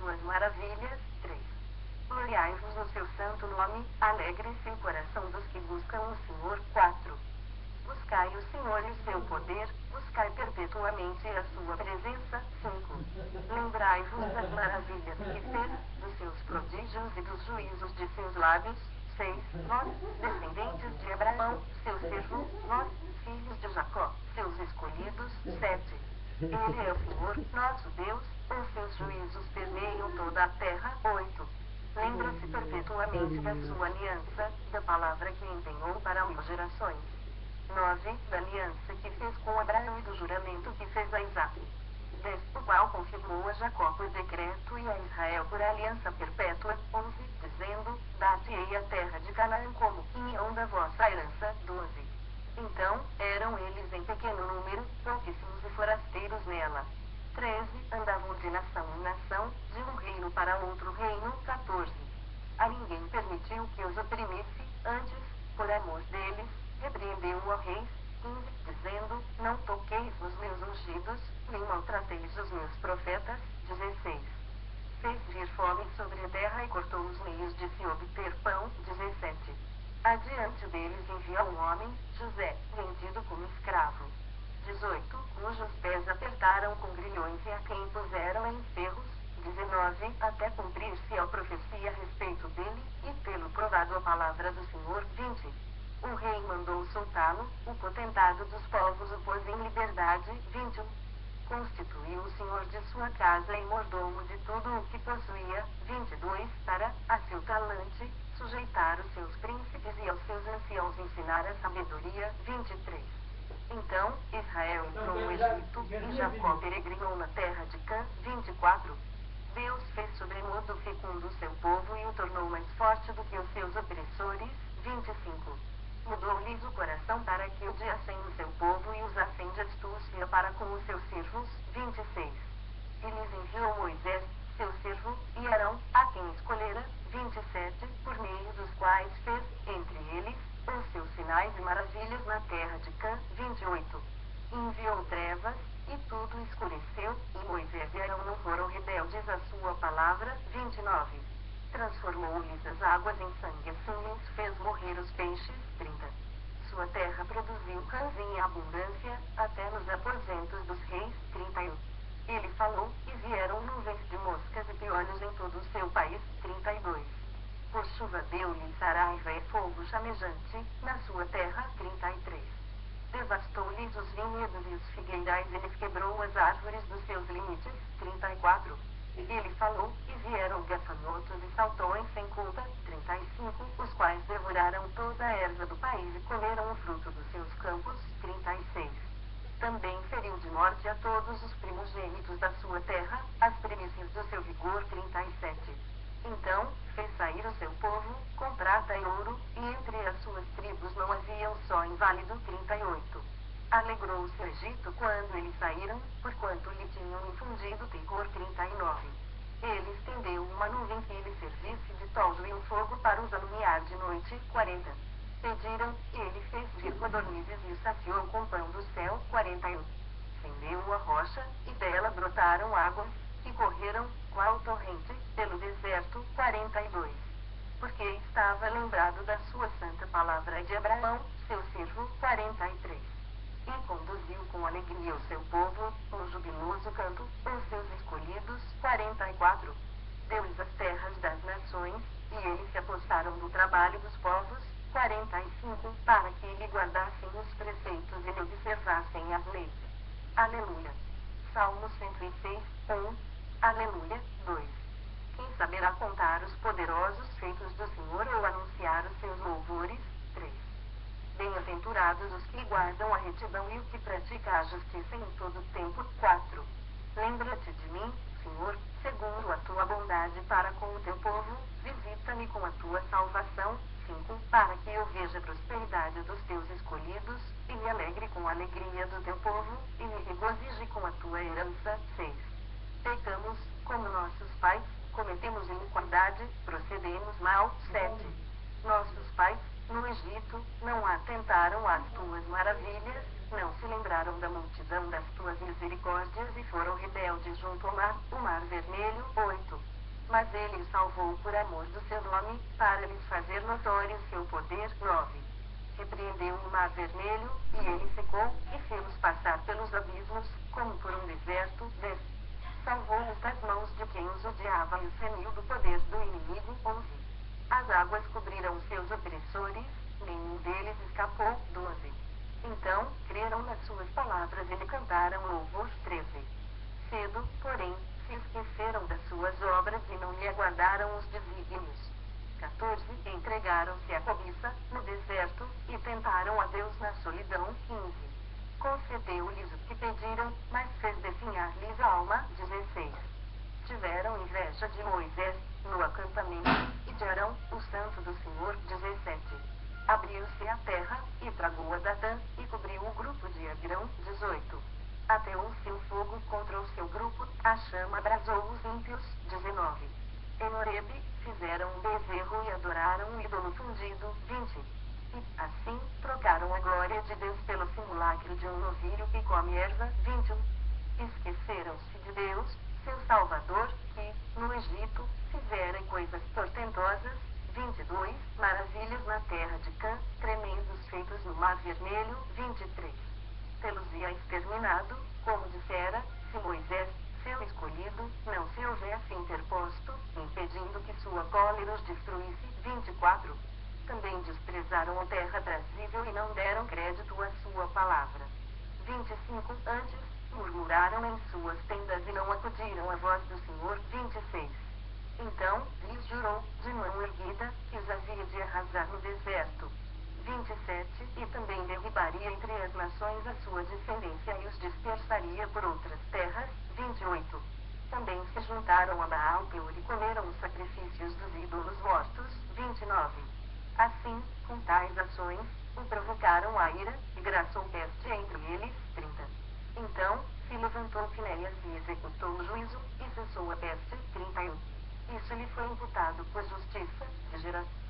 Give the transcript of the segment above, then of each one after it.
suas maravilhas. 3. Gloriai-vos no seu santo nome, alegre-se o coração dos que buscam o Senhor. 4. Buscai o Senhor e o seu poder, buscai perpetuamente a sua presença. 5. Lembrai-vos das maravilhas que fez, dos seus prodígios e dos juízos de seus lábios. 6. Nós, descendentes de Abraão, seu servo, nós, filhos de Jacó, seus escolhidos. 7. Ele é o Senhor, nosso Deus, os seus juízos permeiam toda a terra. 8. Lembra-se perpetuamente da sua aliança, da palavra que empenhou para 1000 gerações. 9. Da aliança que fez com Abraão e do juramento que fez a Isaque. 10. O qual confirmou a Jacó por decreto e a Israel por aliança perpétua. 11. Dizendo, dar-te-ei a terra de Canaã como quinhão da vossa herança. 12. Então, eram eles em pequeno número, pouquíssimos e forasteiros nela. 13. Andavam de nação em nação, de um reino para outro reino. 14. A ninguém permitiu que os oprimisse, antes, por amor deles, repreendeu-o ao rei. 15. Dizendo, não toqueis nos meus ungidos, nem maltrateis os meus profetas. 16. Fez vir fome sobre a terra e cortou os meios de se obter pão. 17. Adiante deles enviou um homem, José, vendido como escravo. 18. Cujos pés apertaram com grilhões e a quem puseram em ferros. 19. Até cumprir-se a profecia a respeito dele, e tê-lo provado a palavra do Senhor. 20. O rei mandou soltá-lo, o potentado dos povos o pôs em liberdade. 21. Constituiu o senhor de sua casa e mordomo de tudo o que possuía. 22. Para, a seu talante, sujeitar os seus príncipes e aos seus anciãos ensinar a sabedoria. 23. Então, Israel entrou no Egito, e Jacó peregrinou na terra de Cã. 24. Deus fez sobremodo fecundo o seu povo e o tornou mais forte do que os seus opressores. 25. Mudou-lhes o coração para que odiassem o seu povo e usassem de astúcia para com os seus servos. 26. E lhes enviou Moisés, seu servo, e Arão, a quem escolhera. 27. Por meio dos quais fez, entre eles, os seus sinais e maravilhas na terra de Cã. 28. Enviou trevas, e tudo escureceu, e Moisés e Arão não foram rebeldes à sua palavra. 29. Transformou-lhes as águas em sangue, assim lhes fez morrer os peixes. 30. Sua terra produziu cães em abundância, até nos aposentos dos reis. 31. Ele falou, e vieram nuvens de moscas e piolhos em todo o seu país. 32. Por chuva deu-lhe saraiva e fogo chamejante, na sua terra. 33. Devastou-lhes os vinhedos e os figueirais e lhes quebrou as árvores dos seus limites. 34. Ele falou, e vieram gafanhotos e saltões sem culpa. 35. Os quais devoraram toda a erva do país e comeram o fruto dos seus campos. 36. Também feriu de morte a todos os primogênitos da sua terra, as primícias do seu vigor. 37. Então, fez sair o seu povo, com prata e ouro, e entre as suas tribos não havia um só inválido. 38. Alegrou-se o Egito quando eles saíram, porquanto lhe tinham infundido terror. 39. Ele estendeu uma nuvem que lhe servisse de toldo e um fogo para os alumiar de noite. 40. Pediram, e ele fez vir codornizes e os saciou com pão do céu. 41. Fendeu a rocha, e dela brotaram águas, que correram, qual torrente, pelo deserto. 42. Porque estava lembrado da sua santa palavra de Abraão, seu servo. 43. E conduziu com alegria o seu povo, com jubiloso canto, os seus escolhidos. 44. Deu-lhes as terras das nações, e eles se apossaram do trabalho dos povos. 45. Para que lhe guardassem os preceitos e lhe observassem as leis. Aleluia. Salmo 106, 1. Aleluia. 2. Quem saberá contar os poderosos feitos do Senhor ou anunciar os seus louvores? 3. Bem-aventurados os que guardam a retidão e o que pratica a justiça em todo tempo. 4. Lembra-te de mim, Senhor, segundo a tua bondade para com o teu povo, visita-me com a tua salvação. 5. Para que eu veja a prosperidade dos teus escolhidos, e me alegre com a alegria do teu povo, e me regozije com a tua herança. 6. Pecamos, como nossos pais, cometemos iniquidade, procedemos mal. 7. Nossos pais, no Egito, não atentaram às tuas maravilhas, não se lembraram da multidão das tuas misericórdias e foram rebeldes junto ao mar, o mar vermelho. 8. mas ele os salvou por amor do seu nome, para lhes fazer notório seu poder. 9. Repreendeu o mar vermelho, e ele secou, e fê-los passar pelos abismos, como por um deserto. 10. Salvou-os das mãos de quem os odiava e os remiu do poder do inimigo. 11. As águas cobriram seus opressores, nenhum deles escapou. 12. Então, creram nas suas palavras e lhe cantaram louvor. 13. Cedo, porém, se esqueceram das suas obras e não lhe aguardaram os desígnios. 14. Entregaram-se à cobiça, no deserto, e tentaram a Deus na solidão. 15. Concedeu-lhes o que pediram, mas fez definhar-lhes a alma. 16. Tiveram inveja de Moisés, no acampamento, e de Arão, o santo do Senhor. 17. Abriu-se a terra, e tragou a Datã, e cobriu o grupo de Agrão. 18. Ateou-se o fogo contra o seu grupo, a chama abrasou os ímpios. 19. Em Horebe, fizeram um bezerro e adoraram um ídolo fundido. 20. E, assim, trocaram a glória de Deus pelo simulacro de um novilho que come erva. 21. Esqueceram-se de Deus, seu Salvador, que, no Egito, fizera coisas portentosas. 22. Maravilhas na terra de Cã, tremendos feitos no mar vermelho. 23. Tê-los-ia exterminado, como dissera, se Moisés, seu escolhido, não se houvesse interposto, impedindo que sua cólera os destruísse. 24. Também desprezaram a terra aprazível e não deram crédito à sua palavra. 25. Antes, murmuraram em suas tendas e não acudiram à voz do Senhor. 26. Então, lhes jurou, de mão erguida, que os havia de arrasar no deserto. 27. E também derribaria entre as nações a sua descendência e os dispersaria por outras terras. 28. Também se juntaram a Baal Peor e comeram os sacrifícios dos ídolos mortos. 29. Assim, com tais ações, o provocaram a ira, e graçou peste entre eles. 30. Então, se levantou Finéias e executou o juízo, e cessou a peste. 31. Isso lhe foi imputado por justiça, de geração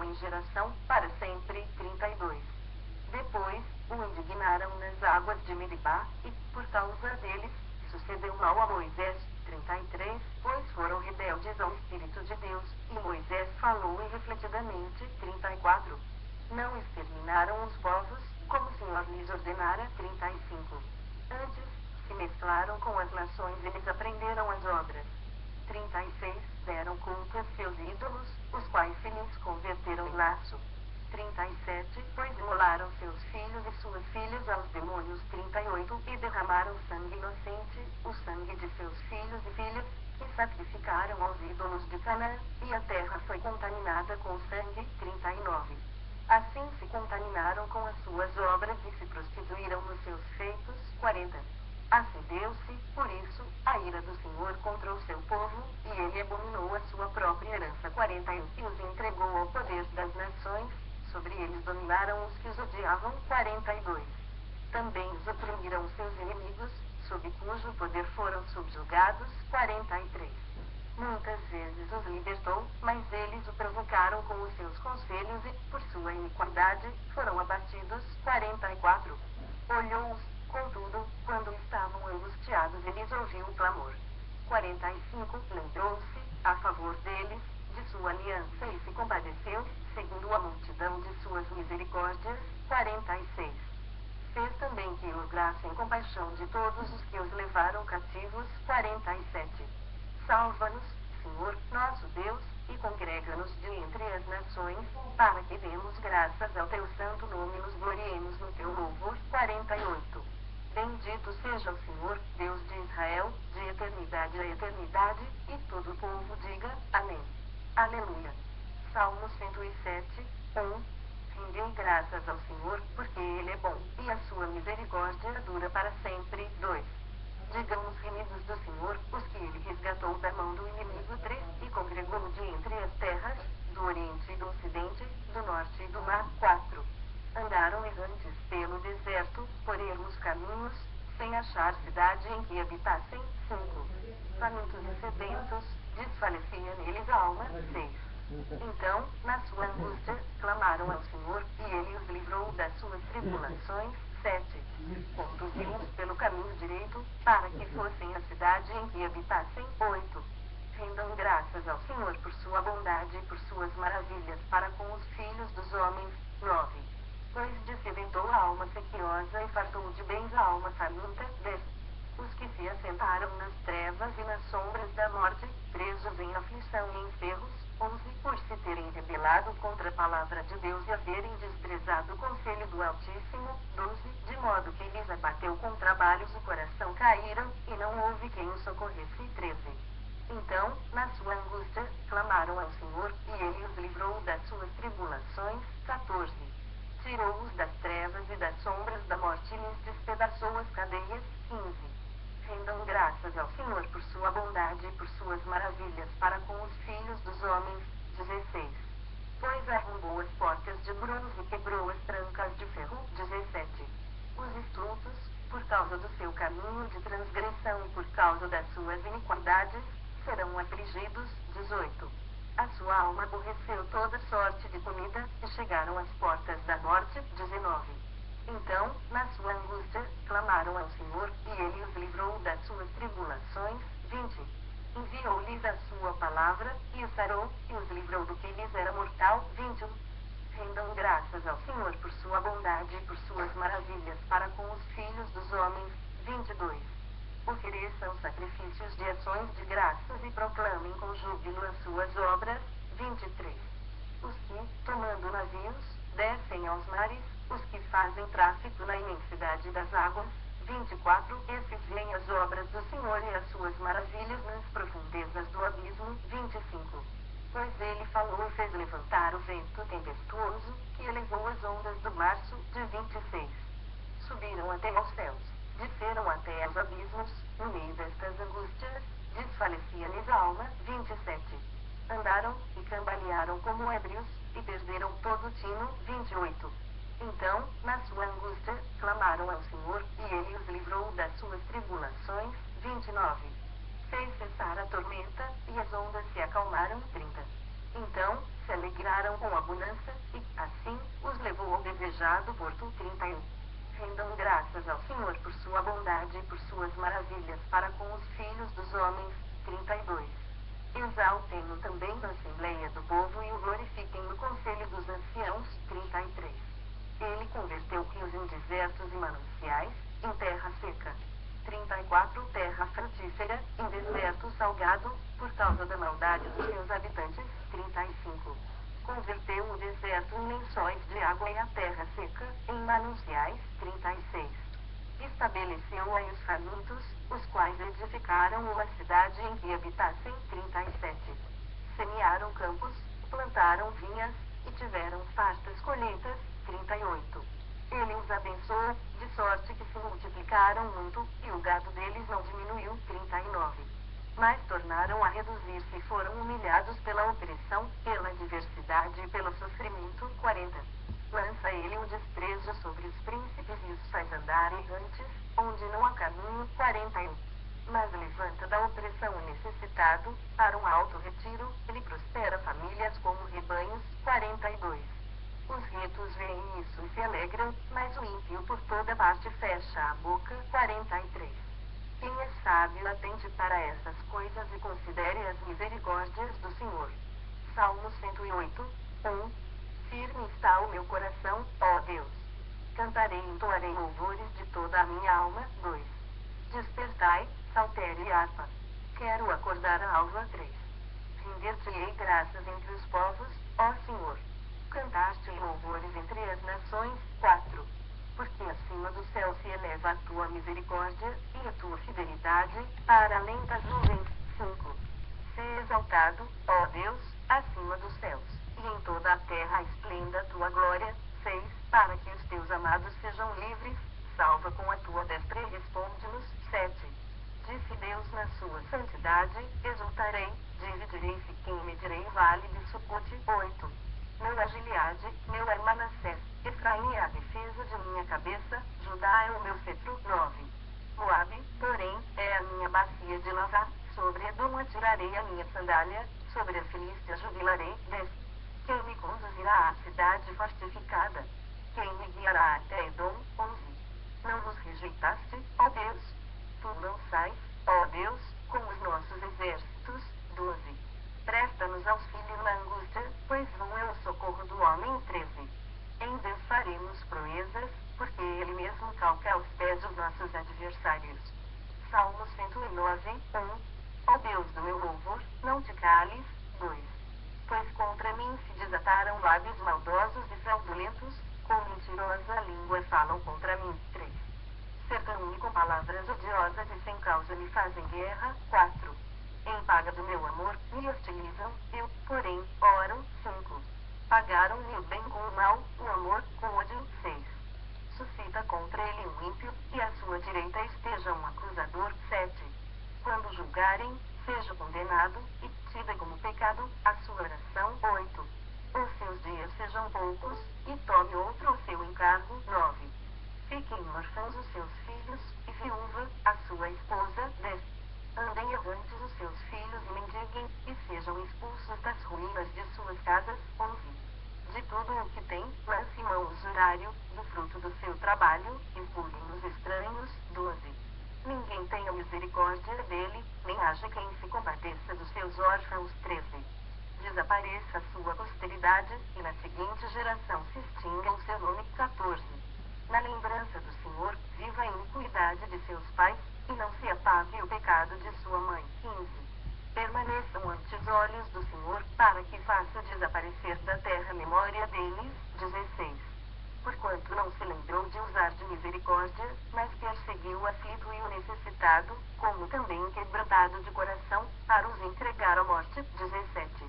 em geração, para sempre. 32. Depois, o indignaram nas águas de Meribá, e, por causa deles, sucedeu mal a Moisés. 33. Pois foram rebeldes ao Espírito de Deus, e Moisés falou irrefletidamente. 34. Não exterminaram os povos, como o Senhor lhes ordenara. 35. Antes, se mesclaram com as nações e lhes aprenderam as obras. 36. Deram culto a seus ídolos, os quais se lhes converteram em laço. 37. Pois imolaram seus filhos e suas filhas aos demônios. 38. E derramaram sangue inocente, o sangue de seus filhos e filhas, que sacrificaram aos ídolos de Canaã, e a terra foi contaminada com o sangue. 39. Assim se contaminaram com as suas obras e se prostituíram nos seus feitos. 40. Acendeu-se, por isso, a ira do Senhor contra o seu povo, e ele abominou a sua própria herança. 41. E os entregou ao poder das nações, sobre eles dominaram os que os odiavam. 42. Também os oprimiram seus inimigos, sob cujo poder foram subjugados. 43. Muitas vezes os libertou, mas eles o provocaram com os seus conselhos e, por sua iniquidade, foram abatidos. 44. Olhou-os, contudo, quando estavam angustiados e lhes ouviu o clamor. 45. Lembrou-se, a favor deles, de sua aliança e se compadeceu, segundo a multidão de suas misericórdias. 46. Fez também que lograssem compaixão de todos os que os levaram cativos. 47. Salva-nos, Senhor, nosso Deus, e congrega-nos de entre as nações, para que demos graças ao teu santo nome e nos gloriemos no teu louvor. 48. Bendito seja o Senhor, Deus de Israel, de eternidade a eternidade, e todo o povo diga, amém. Aleluia. Salmo 107, 1. Rendei graças ao Senhor, porque Ele é bom, e a sua misericórdia dura para sempre. 2. Digam os remidos do Senhor, os que Ele resgatou da mão do inimigo. 3. E congregou de entre as terras, do oriente e do ocidente, do norte e do mar. 4. Andaram errantes pelo deserto, por ermos caminhos, sem achar cidade em que habitassem. 5. Famintos e sedentos, desfalecia neles a alma. 6. Então, na sua angústia, clamaram ao Senhor, e Ele os livrou das suas tribulações. 7. Conduziu-os pelo caminho direito, para que fossem a cidade em que habitassem. 8. Rendam graças graças ao Senhor por sua bondade e por suas maravilhas para com os filhos dos homens. 9. Pois dessedentou a alma sequiosa e fartou de bens a alma faminta. 10. Os que se assentaram nas trevas e nas sombras da morte, presos em aflição e enferros. 11. Por se terem rebelado contra a palavra de Deus e haverem desprezado o conselho do Altíssimo. 12. De modo que lhes abateu com trabalhos o coração, caíram, e não houve quem os socorresse. 13. Então, na sua angústia, clamaram ao Senhor, e ele os livrou das suas tribulações. 14. Tirou-os das trevas e das sombras da morte e lhes despedaçou as cadeias. 15. Rendam graças ao Senhor por sua bondade e por suas maravilhas para com os filhos dos homens. 16. Pois arrombou as portas de bronze e quebrou as trancas de ferro. 17. Os estultos, por causa do seu caminho de transgressão e por causa das suas iniquidades, serão afligidos. 18. A sua alma aborreceu toda sorte de comida, e chegaram às portas da morte. 19. Então, na sua angústia, clamaram ao Senhor, e ele os livrou das suas tribulações. 20. Enviou-lhes a sua palavra, e os sarou, e os livrou do que lhes era mortal. 21. Rendam graças ao Senhor por sua bondade e por suas maravilhas para com os filhos dos homens. 22. Ofereçam sacrifícios de ações de graças e proclamem com júbilo as suas obras. 23. Os que, tomando navios, descem aos mares, os que fazem tráfico na imensidade das águas. 24. Esses veem as obras do Senhor e as suas maravilhas nas profundezas do abismo. 25. Pois ele falou e fez levantar o vento tempestuoso, que elevou as ondas do março. De 26. Subiram até aos céus, desceram até aos abismos, no meio destas angústias, desfalecia-lhes a alma. 27. Andaram, e cambalearam como ébrios, e perderam todo o tino. 28. Então, na sua angústia, clamaram ao Senhor, e ele os livrou das suas tribulações. 29. Fez cessar a tormenta, e as ondas se acalmaram. 30. Então, se alegraram com abundância, e, assim, os levou ao desejado porto. 31. Rendam graças ao Senhor por sua bondade e por suas maravilhas para com os filhos dos homens. 32. Exaltem-no também na Assembleia do Povo e o glorifiquem no Conselho dos Anciãos. 33. Ele converteu rios em desertos e mananciais, em terra seca. 34. Terra frutífera, em deserto salgado, por causa da maldade dos seus habitantes. 35. Converteu o deserto em lençóis de água e a terra seca, em mananciais. 36. Estabeleceu-a em os famintos, os quais edificaram uma cidade em que habitassem. 37. Semearam campos, plantaram vinhas, e tiveram fartas colheitas. 38. Ele os abençoou, de sorte que se multiplicaram muito, e o gado deles não diminuiu. 39. Mas tornaram a reduzir-se e foram humilhados pela opressão, pela adversidade e pelo sofrimento. 40. Lança ele o desprezo sobre os príncipes e os faz andar errantes, onde não há caminho. 41. Mas levanta da opressão o necessitado, para um alto retiro, ele prospera famílias como rebanhos. 42. Os retos veem isso e se alegram, mas o ímpio por toda parte fecha a boca. 43. Quem é sábio atente para essas coisas e considere as misericórdias do Senhor. Salmo 108, 1. Firme está o meu coração, ó Deus. Cantarei e entoarei louvores de toda a minha alma. 2. Despertai, saltério e harpa. Quero acordar a alva. 3. Render-te-ei graças entre os povos, ó Senhor. Cantaste louvores entre as nações. 4. Porque acima do céu se eleva a tua misericórdia, e a tua fidelidade, para além das nuvens. 5. Sê exaltado, ó Deus, acima dos céus, e em toda a terra esplenda a tua glória. 6. Para que os teus amados sejam livres, salva com a tua destra e responde-nos. 7. Disse Deus na sua santidade, exultarei, dividirei Siquim e medirei vale de Sucote. 8. Meu é Gileade, meu é Manassés, Efraim é a defesa de minha cabeça, Judá é o meu cetro. 9. Moabe, porém, é a minha bacia de lavar, sobre Edom atirarei a minha sandália, sobre a Filístia jubilarei. 10. Quem me conduzirá à cidade fortificada? Quem me guiará até Edom? 11. Não nos rejeitaste, ó Deus? Tu lançais, ó Deus, com os nossos exércitos. 12. auxílio na angústia, pois não é o socorro do homem. 13. Em Deus faremos proezas, porque Ele mesmo calca aos pés os nossos adversários. Salmo 109, 1. Ó Deus do meu louvor, não te cales. 2. Pois contra mim se desataram lábios maldosos e fraudulentos, com mentirosa língua falam contra mim. 3. Cercam-me com palavras odiosas e sem causa me fazem guerra. 4. Em paga do meu amor, me hostilizam, eu, porém, oro. 5. Pagaram-me o bem com o mal, o amor com ódio. 6. Suscita contra ele um ímpio, e à sua direita esteja um acusador. 7. Quando julgarem, seja condenado, e tida como pecado a sua oração. 8. Os seus dias sejam poucos, e tome outro o seu encargo. 9. Fiquem órfãos os seus filhos, e viúva, a sua esposa. 10. Andem errantes os seus filhos e mendiguem, e sejam expulsos das ruínas de suas casas. 11. De tudo o que tem, lance mão usurário, do fruto do seu trabalho, e pulem os estranhos. 12. Ninguém tenha misericórdia dele, nem haja quem se compadeça dos seus órfãos. 13. Desapareça a sua posteridade, e na seguinte geração se extinga o seu nome. 14. Na lembrança do Senhor, viva a iniquidade de seus pais, e não se apague o pecado de sua mãe. 15. Permaneçam ante os olhos do Senhor, para que faça desaparecer da terra a memória deles. 16. Porquanto não se lembrou de usar de misericórdia, mas perseguiu o aflito e o necessitado, como também quebrantado de coração, para os entregar à morte. 17.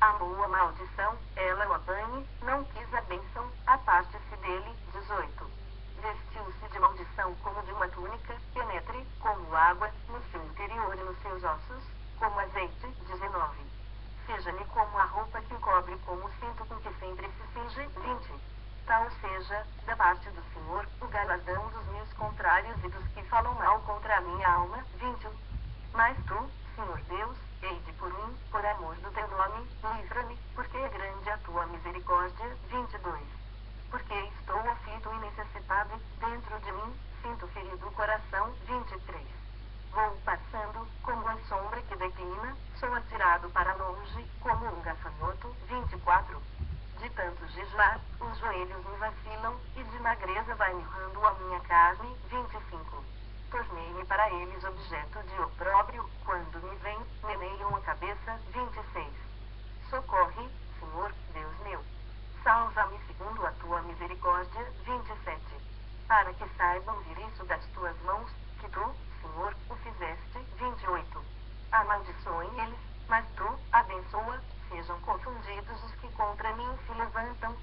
Amou a maldição, ela o apanhe, não quis a bênção, aparte-se dele. 18. Vestiu-se de maldição como de uma túnica, penetre, como água, no seu interior e nos seus ossos, como azeite. 19. Seja-lhe como a roupa que cobre, como o cinto com que sempre se cinge. 20. Tal seja, da parte do Senhor, o galardão dos meus contrários e dos que falam mal contra a minha alma. 21. Mas tu, Senhor Deus, eide por mim, por amor do teu nome, livra-me, porque é grande a tua misericórdia. 22. Porque estou aflito e necessitado, dentro de mim, sinto ferido o coração. 23. Vou passando, como a sombra que declina, sou atirado para longe, como um gafanhoto. 24. De tanto jejuar, os joelhos me vacilam, e de magreza vai mirrando a minha carne. 25. Tornei-me para eles objeto de opróbrio, quando me vêm, meneiam a cabeça. 26. Socorre, Senhor, Deus meu. Salva-me segundo a tua misericórdia. 27. Para que saibam vir isso das tuas mãos, que tu, Senhor, o fizeste. 28. Amaldiçoem eles, mas tu, abençoa, sejam confundidos os que contra mim se levantam.